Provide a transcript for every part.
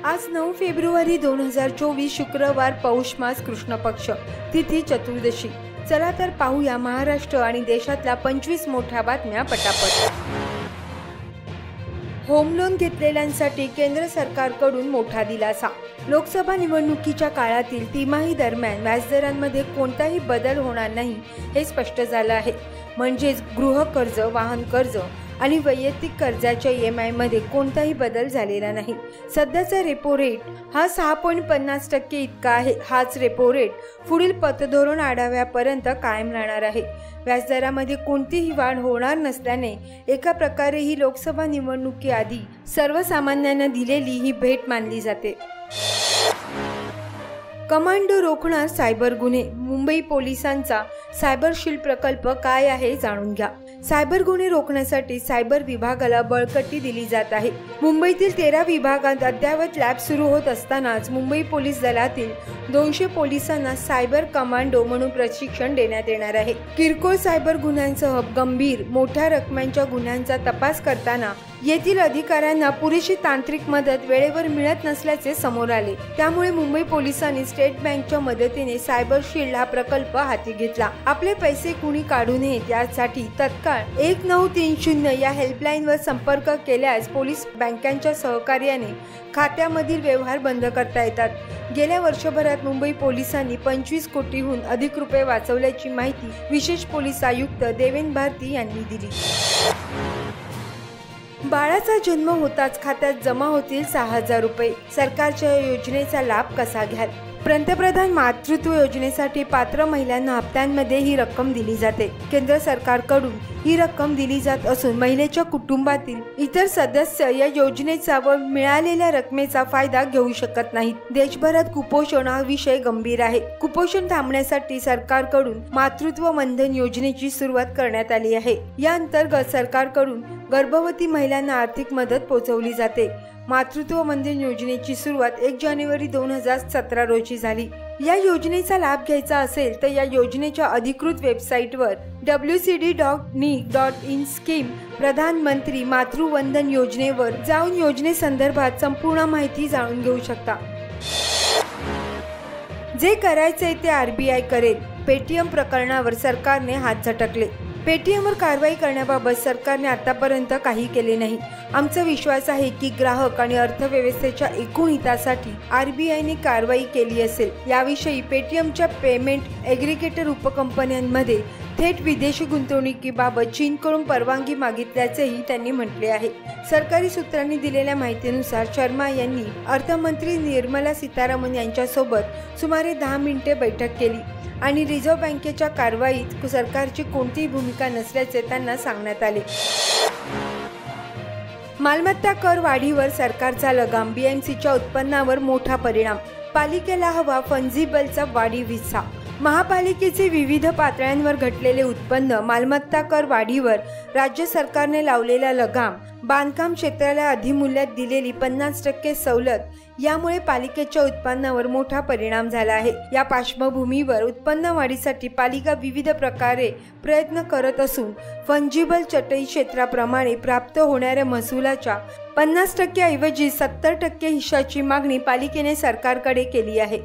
आज 9 फेब्रुवारी 2024 शुक्रवार पौष मास कृष्ण पक्ष तिथी चतुर्दशी। चला तर पाहूया महाराष्ट्र आणि देशातल्या 25 मोठ्या बातम्या पटापट। होम लोन घेतलेल्यांसाठी केंद्र सरकारकडून मोठा दिलासा। लोकसभा निवडणुकीच्या काळातील तिमाही दरम्यान व्याजदरांमध्ये कोणताही बदल होणार नाही हे स्पष्ट झालं आहे। म्हणजेच गृह कर्ज, वाहन कर्ज आणि वैयक्तिक कर्जाच्या EMI मध्ये कोणताही बदल झालेला नाही। सध्याचा रेपो रेट हा 6.50% इतका आहे। हाच रेपो रेट पुढील पतधोरण आढाव्यापर्यंत कायम राहणार आहे। व्याजदरामध्ये कोणतीही वाढ होणार नसल्याने एका प्रकारे ही लोकसभा निवडणुकीआधी सर्वसामान्यांना दिलेली ही भेट मानली जाते। कमांडो रोखणार सायबर गुन्हे। मुंबई पोलिसांचा सायबर शील्ड प्रकल्प काय आहे जाणून घ्या। सायबर गुन्हे रोखण्यासाठी सायबर विभागाला बळकटी दिली जात आहे। मुंबईतील 13 विभागात अद्ययावत लॅब सुरू होत असतानाच मुंबई पोलीस दलातील 200 पोलिसांना सायबर कमांडो म्हणून प्रशिक्षण देण्यात येणार आहे। किरकोळ सायबर गुन्ह्यांसह गंभीर मोठ्या रकमांच्या गुन्ह्यांचा तपास करताना येथील अधिकाऱ्यांना पुरेशी तांत्रिक मदत वेळेवर मिळत नसल्याचे समोर आले। त्यामुळे मुंबई पोलिसांनी स्टेट बँकच्या मदतीने सायबर शील्ड हा प्रकल्प हाती घेतला। आपले पैसे कुणी काढू नयेत यासाठी तत्काळ 1930 या हेल्पलाईनवर संपर्क केल्यास पोलीस बँकांच्या सहकार्याने खात्यामधील व्यवहार बंद करता येतात। गेल्या वर्षभरात मुंबई पोलिसांनी 25 कोटीहून अधिक रुपये वाचवल्याची माहिती विशेष पोलीस आयुक्त देवेंद्र भारती यांनी दिली। बाळाचा जन्म होताच खात्यात जमा होतील 6,000 रुपये। सरकारच्या योजनेचा लाभ कसा घ्याल? पंतप्रधान मातृत्व योजनेसाठी पात्र महिलांना हप्त्यांमध्ये ही रक्कम दिली जाते। केंद्र सरकारकडून ही रक्कम दिली जात असून महिलेच्या कुटुंबातील इतर सदस्य या योजनेचा व मिळालेल्या रकमेचा फायदा घेऊ शकत नाहीत। देशभरात कुपोषण हा विषय गंभीर आहे। कुपोषण थांबण्यासाठी सरकारकडून मातृत्व वंदन योजनेची सुरुवात करण्यात आली आहे। या अंतर्गत सरकारकडून गर्भवती महिलांना आर्थिक मदत पोहोचवली जाते। मातृत्व वंदन योजनेची सुरुवात 1 जानेवारी 2017 रोजी झाली। या योजनेचा लाभ घ्यायचा असेल तर या योजनेच्या अधिकृत वेबसाईटवर wcd.nic.in स्कीम प्रधानमंत्री मातृवंदन योजनेवर जाऊन योजनेसंदर्भात संपूर्ण माहिती जाणून घेऊ शकता। जे करायचे ते RBI करेल। पेटीएम प्रकरणावर सरकारने हात झटकले। पेटीएमवर कारवाई करण्याबाबत सरकारने आतापर्यंत काही केले नाही। आमचा विश्वास आहे की ग्राहक आणि अर्थव्यवस्थेच्या एकूण हितासाठी RBIने कारवाई केली असेल। याविषयी पेटीएमच्या पेमेंट एग्रीगेटर उपकंपन्यांमध्ये थेट विदेशी गुंतवणुकीबाबत चीनकडून परवानगी मागितल्याचेही त्यांनी म्हटले आहे। सरकारी सूत्रांनी दिलेल्या माहितीनुसार शर्मा यांनी अर्थमंत्री निर्मला सीतारामन यांच्यासोबत सुमारे 10 मिनिटे बैठक केली आणि रिझर्व्ह बँकेच्या कारवाईत सरकारची कोणतीही भूमिका नसल्याचे त्यांना सांगण्यात आले। मालमत्ता कर वाढीवर सरकारचा लगाम। BMCच्या उत्पन्नावर मोठा परिणाम। पालिकेला हवा फंजिबलचा वाढीव हिस्सा। महापालिकेचे विविध पातळ्यांवर घटलेले उत्पन्न, मालमत्ता कर वाढीवर राज्य सरकारने लावलेला लगाम, बांधकाम क्षेत्राला अधिमूल्यात दिलेली 50% सवलत यामुळे पालिकेच्या उत्पन्नावर मोठा परिणाम झाला आहे। या पार्श्वभूमीवर उत्पन्न वाढीसाठी पालिका विविध प्रकारे प्रयत्न करत असून फंजिबल चटई क्षेत्राप्रमाणे प्राप्त होणाऱ्या महसुलाच्या 50% ऐवजी 70% हिश्शाची मागणी पालिकेने सरकारकडे केली आहे।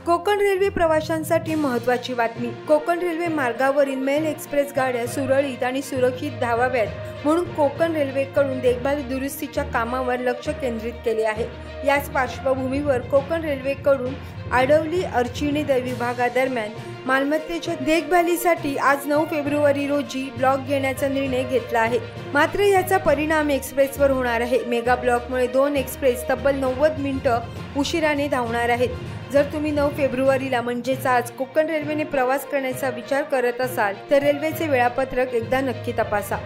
कोकण रेल्वे प्रवाशांसाठी महत्त्वाची बातमी। कोकण रेल्वे मार्गावरील मेल एक्सप्रेस गाड्या सुरळीत आणि सुरक्षित धावाव्यात म्हणून कोकण रेल्वेकडून देखभाल दुरुस्तीच्या कामावर लक्ष केंद्रित केले आहे। याच पार्श्वभूमीवर कोकण रेल्वेकडून आडवली अर्चिनी विभागादरम्यान मालमत्तेच्या देखभालीसाठी आज 9 फेब्रुवारी रोजी ब्लॉक घेण्याचा निर्णय घेतला आहे। मात्र याचा परिणाम एक्सप्रेसवर होणार आहे। मेगा ब्लॉकमुळे 2 एक्सप्रेस तब्बल 90 मिनिटं उशिराने धावणार आहेत। जर तुम्ही 9 फेब्रुवारीला म्हणजेच आज कोकण रेल्वेने प्रवास करण्याचा विचार करत असाल तर रेल्वेचे वेळापत्रक एकदा नक्की तपासा।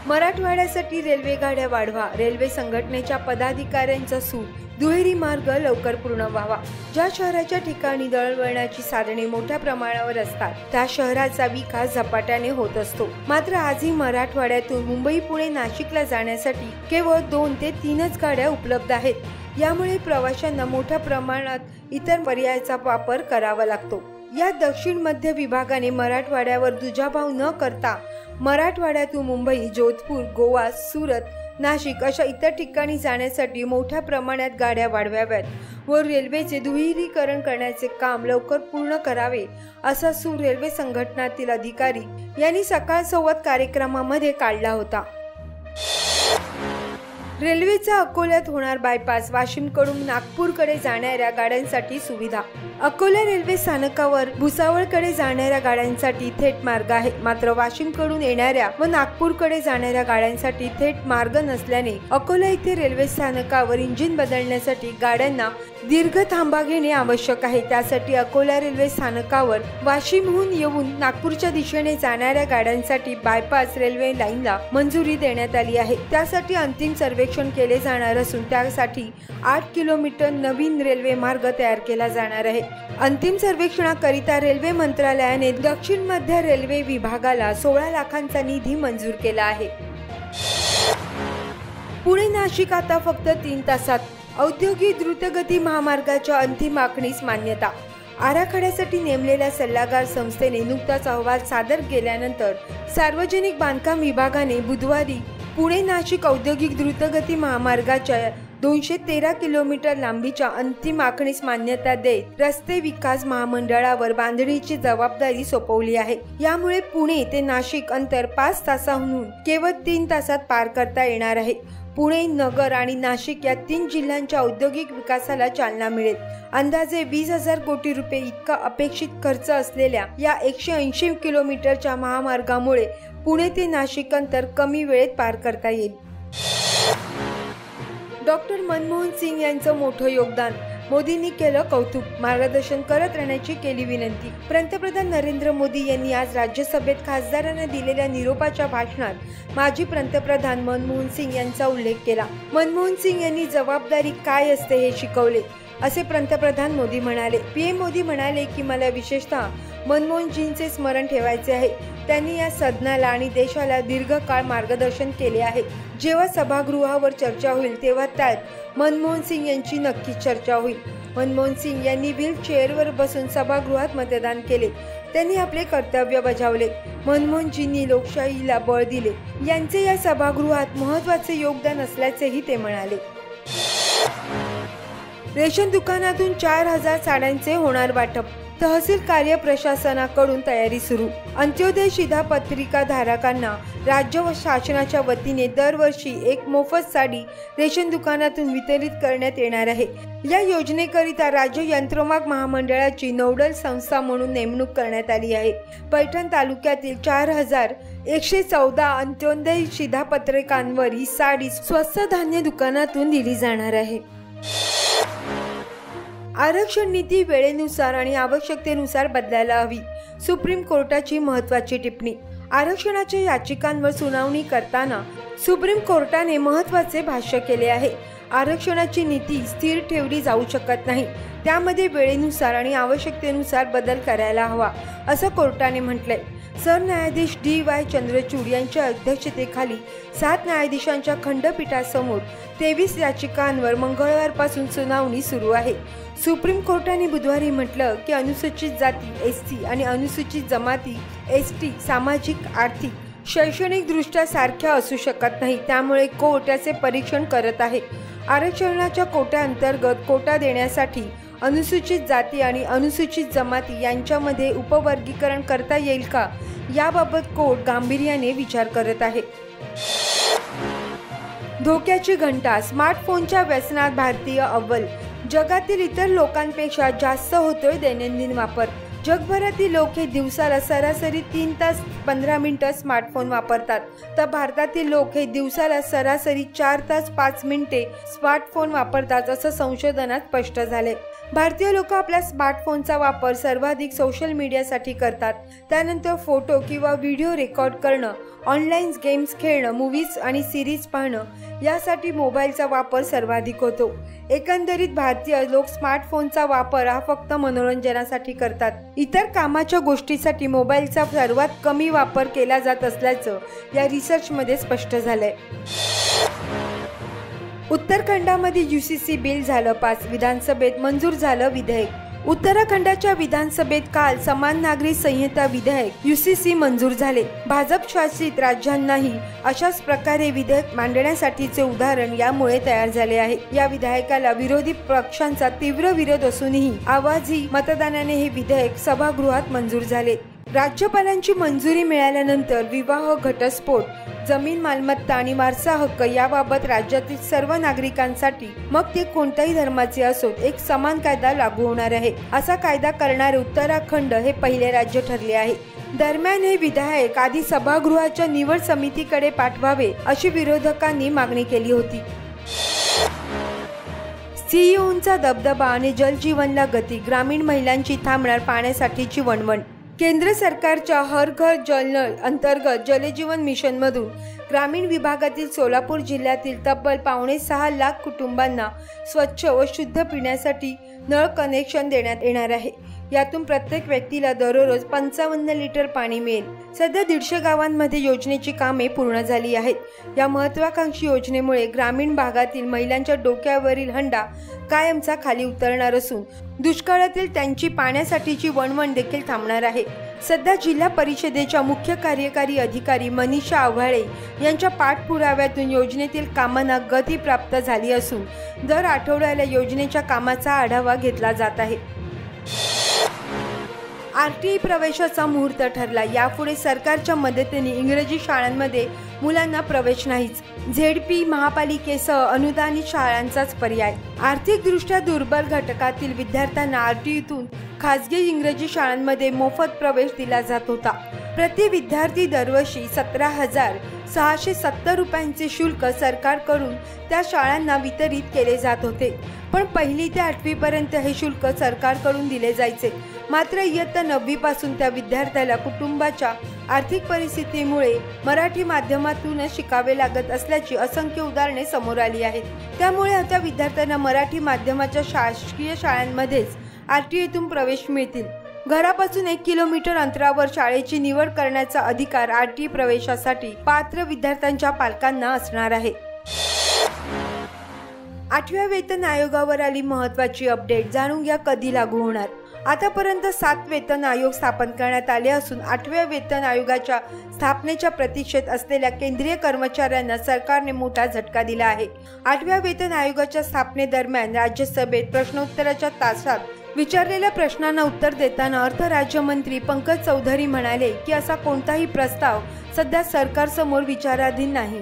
मराठवाड्यासाठी रेल्वे गाड्या वाढवा। रेल्वे संघटनेच्या पदाधिकाऱ्यांचा सूर। दुहेरी मार्ग लवकर पूर्ण व्हावा। ज्या शहराच्या ठिकाणी दळणवळणाची साधने मोठ्या प्रमाणावर असतात त्या शहराचा विकास झपाट्याने होत असतो। मात्र आजही मराठवाड्यातून मुंबई, पुणे, नाशिकला जाण्यासाठी केवळ 2 ते 3च गाड्या उपलब्ध आहेत। यामुळे प्रवाशांना मोठ्या प्रमाणात इतर पर्यायाचा वापर करावा लागतो। या दक्षिण मध्य विभागाने मराठवाड्यावर दुजाभाव न करता मराठवाड्यातून मुंबई, जोधपूर, गोवा, सुरत, नाशिक अशा इतर ठिकाणी जाण्यासाठी मोठ्या प्रमाणात गाड्या वाढवाव्यात व रेल्वेचे दुहेरीकरण करण्याचे काम लवकर पूर्ण करावे असा सूर रेल्वे संघटनातील अधिकारी यांनी सकाळ संवाद कार्यक्रमामध्ये काढला होता। रेल्वेचा अकोल्यात होणार बायपास, वाशिमकडून नागपूरकडे जाणाऱ्या गाड्यांसाठी सुविधा। अकोला रेल्वे स्थानकावर भुसावळकडे जाणाऱ्या गाड्यांसाठी थेट मार्ग आहे, मात्र वाशिमकडून येणाऱ्या व नागपूरकडे जाणाऱ्या गाड्यांसाठी थेट मार्ग नसल्याने अकोला येथे रेल्वे स्थानकावर इंजिन बदलण्यासाठी गाड्यांना दीर्घ थांबा घेणे आवश्यक आहे। त्यासाठी अकोला रेल्वे स्थानकावर वाशिमहून येऊन नागपूरच्या दिशेने जाणाऱ्या गाड्यांसाठी बायपास रेल्वे लाईनला मंजुरी देण्यात आली आहे। त्यासाठी अंतिम सर्वेक्षण केले जाणार असून त्यासाठी 8 किलोमीटर नवीन रेल्वे मार्ग तयार केला जाणार आहे। अंतिम सर्वेक्षणाकरिता रेल्वे मंत्रालयाने दक्षिण मध्य रेल्वे विभागाला 16 लाखांचा निधी मंजूर केला आहे। पुणे नाशिक आता फक्त 3 तासात। औद्योगिक द्रुतगती महामार्गाच्या अंतिम आखणीस मान्यता। आराखड्यासाठी नेमलेल्या सल्लागार संस्थेने नुकताच अहवाल सादर केल्यानंतर सार्वजनिक बांधकाम विभागाने बुधवारी पुणे नाशिक औद्योगिक द्रुतगती महामार्गाच्या 213 किलोमीटर लांबीच्या अंतिम आखणीस मान्यता देत रस्ते विकास महामंडळावर बांधणीची जबाबदारी सोपवली आहे। यामुळे पुणे ते नाशिक अंतर 5 तासांहून केवळ 3 तासात पार करता येणार आहे। पुणे, नगर आणि नाशिक या 3 जिल्ह्यांच्या औद्योगिक विकासाला चालना मिळेल। अंदाजे 20,000 कोटी रुपये इतका अपेक्षित खर्च असलेल्या या 180 किलोमीटरच्या महामार्गामुळे पुणे ते नाशिक अंतर कमी वेळेत पार करता येईल। डॉक्टर मनमोहन सिंग यांचं मोठं योगदान, मोदींनी केलं कौतुक, मार्गदर्शन करत राहण्याची केली विनंती। पंतप्रधान नरेंद्र मोदी यांनी आज राज्यसभेत खासदारांना दिलेल्या निरोपाच्या भाषणात माजी पंतप्रधान मनमोहन सिंग यांचा उल्लेख केला। मनमोहन सिंग यांनी जबाबदारी काय असते हे शिकवले असे पंतप्रधान मोदी म्हणाले। पीएम मोदी म्हणाले की मला विशेषतः मनमोहनजींचे स्मरण ठेवायचे आहे। त्यांनी या सदनाला आणि देशाला दीर्घकाळ मार्गदर्शन केले आहे। जेव्हा सभागृहावर चर्चा होईल तेव्हा त्यात मनमोहन सिंग यांची नक्कीच चर्चा होईल। मनमोहन सिंग यांनी व्हील चेअरवर बसून सभागृहात मतदान केले। त्यांनी आपले कर्तव्य बजावले। मनमोहनजींनी लोकशाहीला बळ दिले। यांचे या सभागृहात महत्त्वाचे योगदान असल्याचेही ते म्हणाले। रेशन दुकानातून 4,000 साड्यांचे होणार वाटप। तहसील कार्य प्रशासनाकडून तयारी सुरू। अंत्योदय शिधापत्रिका धारकांना राज्य व शासनाच्या वतीने दरवर्षी एक मोफत साडी रेशन दुकानातून वितरित करण्यात येणार आहे। या योजनेकरिता राज्य यंत्रमाग महामंडळाची नोडल संस्था म्हणून नेमणूक करण्यात आली आहे। पैठण तालुक्यातील 4,114 अंत्योदय शिधापत्रिकांवर ही साडी स्वस्त धान्य दुकानातून दिली जाणार आहे। आरक्षण नीती वेळेनुसार आणि आवश्यकतेनुसार बदलायला हवी, सुप्रीम कोर्टाची महत्त्वाची टिप्पणी। आरक्षणाच्या याचिकांवर सुनावणी करताना सुप्रीम कोर्टाने महत्त्वाचे भाष्य केले आहे। आरक्षणाची नीती स्थिर ठेवली जाऊ शकत नाही, त्यामध्ये वेळेनुसार आणि आवश्यकतेनुसार बदल करायला हवा असं कोर्टाने म्हटलंय। सरन्यायाधीश DY चंद्रचूड यांच्या अध्यक्षतेखाली 7 न्यायाधीशांच्या खंडपीठासमोर 23 याचिकांवर मंगळवारपासून सुनावणी सुरू आहे। सुप्रीम कोर्टाने बुधवारी म्हटलं की अनुसूचित जाती SC आणि अनुसूचित जमाती ST सामाजिक, आर्थिक, शैक्षणिक दृष्ट्या सारख्या असू शकत नाही, त्यामुळे कोर्ट याचे परीक्षण करत आहे। आरक्षणाच्या कोट्याअंतर्गत कोटा देण्यासाठी अनुसूचित जाती आणि अनुसूचित जमाती यांच्यामध्ये उपवर्गीकरण करता येईल का, याबाबत कोर्ट गांभीर्याने विचार करत आहे। धोक्याची घंटा, स्मार्टफोनच्या व्यसनात भारतीय अव्वल। जगातील इतर लोकांपेक्षा जास्त होतोय दैनंदिन वापर। जगभरातील लोक हे दिवसाला सरासरी 3 तास 15 मिनिटं स्मार्टफोन वापरतात, तर भारतातील लोक हे दिवसाला सरासरी 4 तास 5 मिनिटे स्मार्टफोन वापरतात असं संशोधनात स्पष्ट झाले। भारतीय लोक आपल्या स्मार्टफोनचा वापर सर्वाधिक सोशल मीडियासाठी करतात, त्यानंतर फोटो किंवा व्हिडिओ रेकॉर्ड करणं, ऑनलाईन गेम्स खेळणं, मूव्हीज आणि सिरीज पाहणं यासाठी मोबाईलचा वापर सर्वाधिक होतो। एकंदरीत भारतीय लोक स्मार्टफोनचा वापर हा फक्त मनोरंजनासाठी करतात। इतर कामाच्या गोष्टीसाठी मोबाईलचा सर्वात कमी वापर केला जात असल्याचं या रिसर्चमध्ये स्पष्ट झालंय। उत्तराखंडमध्ये UCC बिल झालं पास, विधानसभेत मंजूर झालं विधेयक। उत्तराखंडाच्या विधानसभेत काल समान नागरी संहिता विधेयक UCC मंजूर झाले। भाजप शासित राज्यांनाही अशाच प्रकारे विधेयक मांडण्यासाठीचे उदाहरण यामुळे तयार झाले आहे। या विधेयकाला विरोधी पक्षांचा तीव्र विरोध असूनही आवाजी मतदानाने हे विधेयक सभागृहात मंजूर झाले। राज्यपालांची मंजुरी मिळाल्यानंतर विवाह, घटस्फोट, जमीन मालमत्ता आणि वारसा हक्क याबाबत राज्यातील सर्व नागरिकांसाठी, मग ते कोणत्याही धर्माचे असोत, एक समान कायदा लागू होणार आहे। असा कायदा करणारे उत्तराखंड हे पहिले राज्य ठरले आहे। दरम्यान हे विधेयक आधी सभागृहाच्या निवड समितीकडे पाठवावे अशी विरोधकांनी मागणी केली होती। सीईओंचा दबदबा आणि जलजीवनला गती, ग्रामीण महिलांची थांबणार पाण्यासाठीची वणवण। केंद्र सरकारच्या हर घर जल नळ अंतर्गत जलजीवन मिशनमधून ग्रामीण विभागातील सोलापूर जिल्ह्यातील तब्बल 5.6 लाख कुटुंबांना स्वच्छ व शुद्ध पिण्यासाठी नळ कनेक्शन देण्यात येणार आहे। यातून प्रत्येक व्यक्तीला दररोज 55 लिटर पाणी मिळेल। सध्या 150 गावांमध्ये योजनेची कामे पूर्ण झाली आहेत। या महत्त्वाकांक्षी योजनेमुळे ग्रामीण भागातील महिलांच्या डोक्यावरील हंडा कायमचा खाली उतरणार असून दुष्काळातील त्यांची पाण्यासाठीची वणवण देखील थांबणार आहे। सध्या जिल्हा परिषदेच्या मुख्य कार्यकारी अधिकारी मनीषा आव्हाळे यांच्या पाठपुराव्यातून योजनेतील कामांना गती प्राप्त झाली असून दर आठवड्याला योजनेच्या कामाचा आढावा घेतला जात आहे। RTI प्रवेशाचा मुहूर्त ठरला। यापुढे सरकारच्या मदतीने इंग्रजी शाळांमध्ये मुलांना प्रवेश नाहीच। ZP महापालिकेसह अनुदानित शाळांचाच पर्याय। आर्थिकदृष्ट्या दुर्बल घटकातील विद्यार्थ्यांना RTIतून खासगी इंग्रजी शाळांमध्ये मोफत प्रवेश दिला जात होता। प्रति विद्यार्थी दरवर्षी 17,670 रुपयांचे शुल्क सरकारकडून त्या शाळांना वितरित केले जात होते। पण 1ली ते 8वी पर्यंत हे शुल्क सरकारकडून दिले जायचे। मात्र इयत्ता 9वी पासून त्या विद्यार्थ्याला कुटुंबाच्या आर्थिक परिस्थितीमुळे मराठी माध्यमातूनच शिकावे लागत असल्याची असंख्य उदाहरणे समोर आली आहेत। त्यामुळे आता विद्यार्थ्यांना मराठी माध्यमाच्या शासकीय शाळांमध्येच RTIतून प्रवेश मिळतील। घरापासून 1 किलोमीटर अंतरावर शाळेची निवड करण्याचा अधिकार RTI प्रवेशासाठी पात्र विद्यार्थ्यांच्या पालकांना असणार आहे। 8व्या वेतन आयोगावर आली महत्त्वाची अपडेट, जाणून घ्या कधी लागू होणार। आतापर्यंत 7 वेतन आयोग स्थापन करण्यात आले असून 8व्या वेतन आयोगाच्या स्थापनेच्या प्रतीक्षेत असलेल्या केंद्रीय कर्मचाऱ्यांना सरकारने मोठा झटका दिला आहे। 8व्या वेतन आयोगाच्या स्थापनेदरम्यान राज्यसभेत प्रश्नोत्तराच्या तासात विचारलेल्या प्रश्नांना उत्तर देताना अर्थ राज्यमंत्री पंकज चौधरी म्हणाले की असा कोणताही प्रस्ताव सध्या सरकारसमोर विचाराधीन नाही।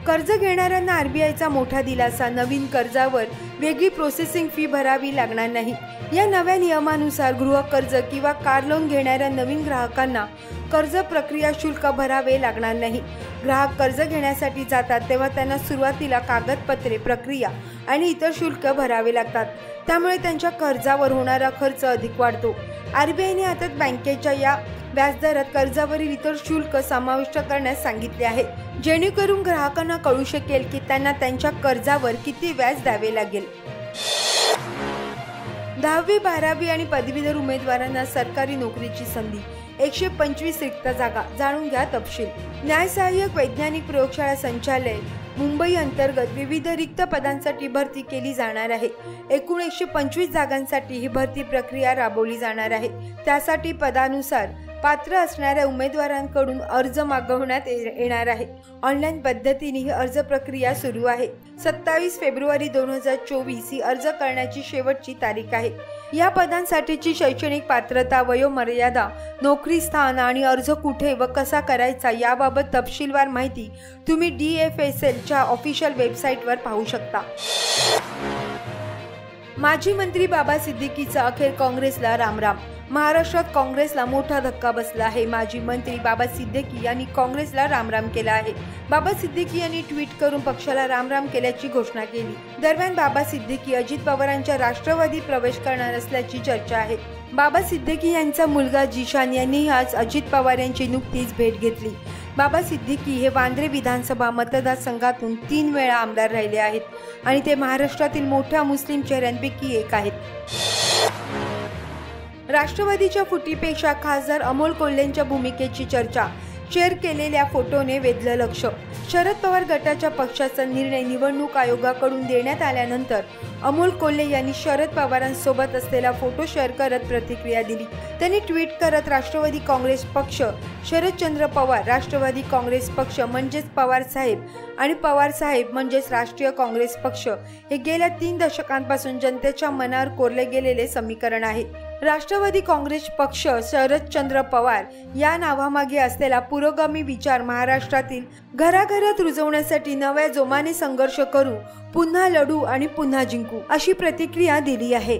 कर्ज घेणाऱ्यांना RBIचा मोठा दिलासा, नवीन कर्जावर वेगळी प्रोसेसिंग फी भरावी लागणार नाही। या नव्या नियमानुसार गृह कर्ज किंवा कार लोन घेणाऱ्या नवीन ग्राहकांना कर्ज प्रक्रिया शुल्क भरावे लागणार नाही। ग्राहक कर्ज घेण्यासाठी जातात तेव्हा त्यांना सुरुवातीला कागदपत्रे, प्रक्रिया आणि इतर शुल्क भरावे लागतात। त्यामुळे त्यांच्या कर्जावर होणारा खर्च अधिक वाढतो। RBIने आता बँकेच्या या व्याजदरात कर्जावरील इतर शुल्क समाविष्ट करण्यास सांगितले आहे, जेणेकरून ग्राहकांना कळू शकेल की त्यांना त्यांच्या कर्जावर किती व्याज द्यावे लागेल। 10वी, 12वी आणि पदवीधर उमेदवारांना सरकारी नोकरीची संधी, 125 रिक्त जागा, जाणून घ्या तपशील। न्याय सहाय्यक वैज्ञानिक प्रयोगशाळा संचालय मुंबई अंतर्गत विविध रिक्त पदांसाठी भरती केली जाणार आहे। एकूण 125 जागांसाठी ही भरती प्रक्रिया राबवली जाणार आहे। त्यासाठी पदानुसार पात्र असणाऱ्या उमेदवारांकडून अर्ज मागवण्यात येणार आहे। ऑनलाईन पद्धतीने ही अर्ज प्रक्रिया सुरू आहे। 27 फेब्रुवारी 2024 ही अर्ज करण्याची शेवटची तारीख आहे। या पदांसाठीची शैक्षणिक पात्रता, वयोमर्यादा, नोकरी स्थान आणि अर्ज कुठे व कसा करायचा याबाबत तपशीलवार माहिती तुम्ही DFSLच्या ऑफिशियल वेबसाईटवर पाहू शकता। माजी मंत्री बाबा सिद्दीकीचा अखेर काँग्रेसला रामराम। महाराष्ट्रात काँग्रेसला मोठा धक्का बसला आहे। माजी मंत्री बाबा सिद्दीकी यांनी काँग्रेसला रामराम केला आहे। बाबा सिद्दीकी यांनी ट्विट करून पक्षाला रामराम केल्याची घोषणा केली। दरम्यान बाबा सिद्दीकी अजित पवारांच्या राष्ट्रवादीत प्रवेश करणार असल्याची चर्चा आहे। बाबा सिद्दीकी यांचा मुलगा जिशान यांनी आज अजित पवार यांची नुकतीच भेट घेतली। बाबा सिद्दीकी हे वांद्रे विधानसभा मतदारसंघातून 3 वेळा आमदार राहिले आहेत आणि ते महाराष्ट्रातील मोठ्या मुस्लिम चेहऱ्यांपैकी एक आहेत। राष्ट्रवादीच्या फुटीपेक्षा खासदार अमोल कोल्हेंच्या भूमिकेची चर्चा। शेअर केलेल्या फोटोने वेधलं लक्ष। शरद पवार गटाच्या पक्षाचा निर्णय निवडणूक आयोगाकडून देण्यात आल्यानंतर अमोल कोल्हे यांनी शरद पवारांसोबत असलेला फोटो शेअर करत प्रतिक्रिया दिली। त्यांनी ट्विट करत राष्ट्रवादी काँग्रेस पक्ष, शरदचंद्र पवार राष्ट्रवादी काँग्रेस पक्ष म्हणजेच पवार साहेब आणि पवार साहेब म्हणजेच राष्ट्रीय काँग्रेस पक्ष हे गेल्या 3 दशकांपासून जनतेच्या मनावर कोरले गेलेले समीकरण आहे। राष्ट्रवादी काँग्रेस पक्ष शरदचंद्र पवार या नावामागे असलेला पुरोगामी विचार महाराष्ट्रातील घराघरात रुजवण्यासाठी नव्या जोमाने संघर्ष करू, पुन्हा लढू आणि पुन्हा जिंकू अशी प्रतिक्रिया दिली आहे।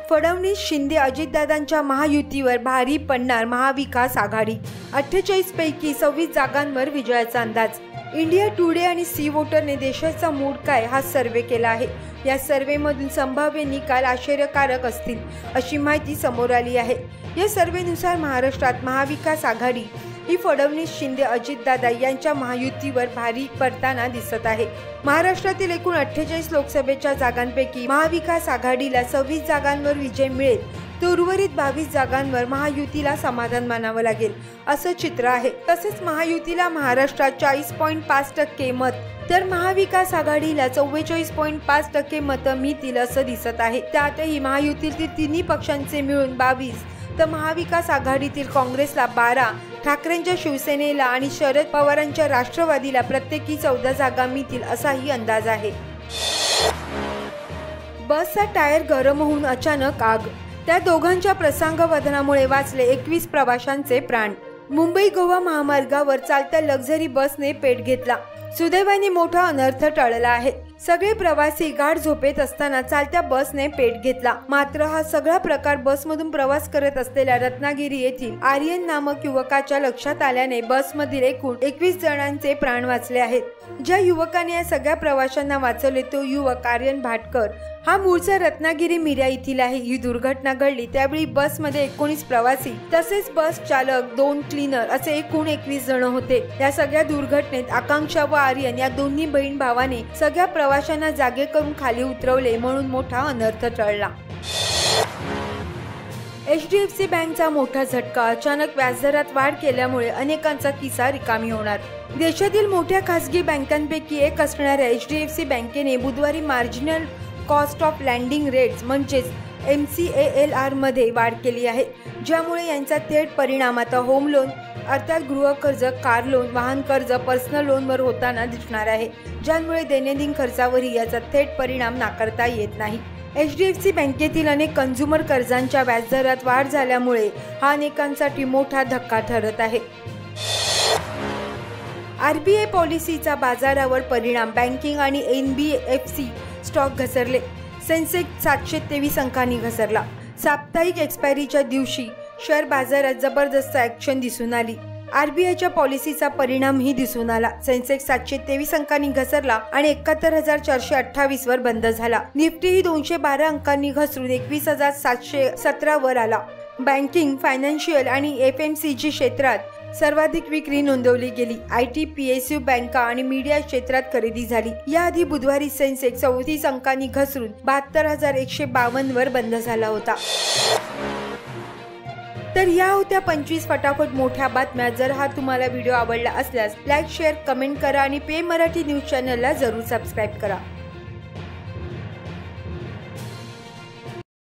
फडणवीस शिंदे अजितदादांच्या महायुतीवर भारी पडणार महाविकास आघाडी। 48 पैकी 26 जागांवर विजयाचा अंदाज। इंडिया टुडे आणि सी वोटरने देशाचा मूड काय हा सर्वे केला आहे। या सर्वेमधून संभाव्य निकाल आश्चर्यकारक असतील अशी माहिती समोर आली आहे। या सर्वेनुसार महाराष्ट्रात महाविकास आघाडी ही फडणवीस शिंदे अजितदादा यांच्या महायुतीवर भारी पडताना दिसत आहे। महाराष्ट्रातील एकूण 48 लोकसभेच्या जागांपैकी महाविकास आघाडीला 26 जागांवर विजय मिळेल, तर उर्वरित 22 जागांवर महायुतीला समाधान मानावं लागेल असं चित्र आहे। तसेच महायुतीला महाराष्ट्रात 40.5% मत तर महाविकास आघाडीला 44.5% मतं मिळतील असं दिसत आहे। त्यातही महायुतीतील तिन्ही पक्षांचे मिळून 22 तर महाविकास आघाडीतील काँग्रेसला 12, ठाकरेंच्या शिवसेनेला आणि शरद पवारांच्या राष्ट्रवादीला प्रत्येकी 14 जागा मिळतील असाही अंदाज आहे। बसचा टायर गरम होऊन अचानक आग, त्या दोघांच्या प्रसंगावधानामुळे वाचले 21 प्रवाशांचे प्राण। मुंबई गोवा महामार्गावर चालत्या लक्झरी बसने पेट घेतला। सुदैवाने मोठा अनर्थ टळला आहे। सगळे प्रवासी गाढ झोपेत असताना चालत्या बसने पेट घेतला। मात्र हा सगळा प्रकार बसमधून प्रवास करत असलेल्या रत्नागिरी येथील आर्यन नामक युवकाच्या लक्षात आल्याने बसमधील एकूण 21 जणांचे प्राण वाचले आहेत। ज्या युवकाने या सगळ्या प्रवाशांना वाचवले तो युवक आर्यन भाटकर हा मूळचा रत्नागिरी मिरा येथील आहे। ही दुर्घटना घडली त्यावेळी बसमध्ये 19 प्रवासी तसेच बस चालक, 2 क्लीनर असे एकूण 21 जण होते। या सगळ्या दुर्घटनेत आकांक्षा व आर्यन या दोन्ही बहीण भावाने सगळ्या प्रवाशांना जागे करून खाली उतरवले, म्हणून मोठा अनर्थ टळला। HDFC बँकचा मोठा झटका, अचानक व्याजदरात वाढ केल्यामुळे अनेकांचा खिसा रिकामी होणार। देशातील मोठ्या खासगी बँकांपैकी एक असणाऱ्या HDFC बँकेने बुधवारी marginal cost of landing rates म्हणजेच MCALR मध्ये वाढ केली आहे, ज्यामुळे यांचा थेट परिणाम आता होम लोन अर्थात गृह कर्ज, कार लोन, वाहन कर्ज, पर्सनल लोनवर होताना दिसणार आहे, ज्यामुळे दैनंदिन खर्चावरही याचा थेट परिणाम नाकारता येत नाही। HDFC बँकेतील अनेक कन्झ्युमर कर्जांच्या व्याजदरात वाढ झाल्यामुळे हा अनेकांसाठी मोठा धक्का ठरत आहे। RBI पॉलिसीचा बाजारावर परिणाम, बँकिंग आणि NBFC स्टॉक घसरले। सेन्सेक्स 723 अंकांनी घसरला। साप्ताहिक एक्सपायरीच्या दिवशी शेअर बाजारात जबरदस्त ॲक्शन दिसून आली। RBIच्या पॉलिसीचा परिणामही दिसून आला। सेन्सेक्स 723 अंकांनी घसरला आणि 71,428 वर बंद झाला। निफ्टीही 212 अंकांनी घसरून 21,717 वर आला। बँकिंग, फायनान्शियल आणि FMCG क्षेत्रात सर्वाधिक विक्री नोंदवली गेली। IT, PSU, बँका आणि मीडिया क्षेत्रात खरेदी झाली। याआधी बुधवारी सेन्सेक्स 34 अंकांनी घसरून 72,152 वर बंद झाला होता। तर या होत्या 25 फटाफट मोठ्या बातम्या। जर हा तुम्हाला व्हिडिओ आवडला असल्यास लाईक, शेअर, कमेंट करा आणि पे मराठी न्यूज चॅनलला जरूर सबस्क्राईब करा।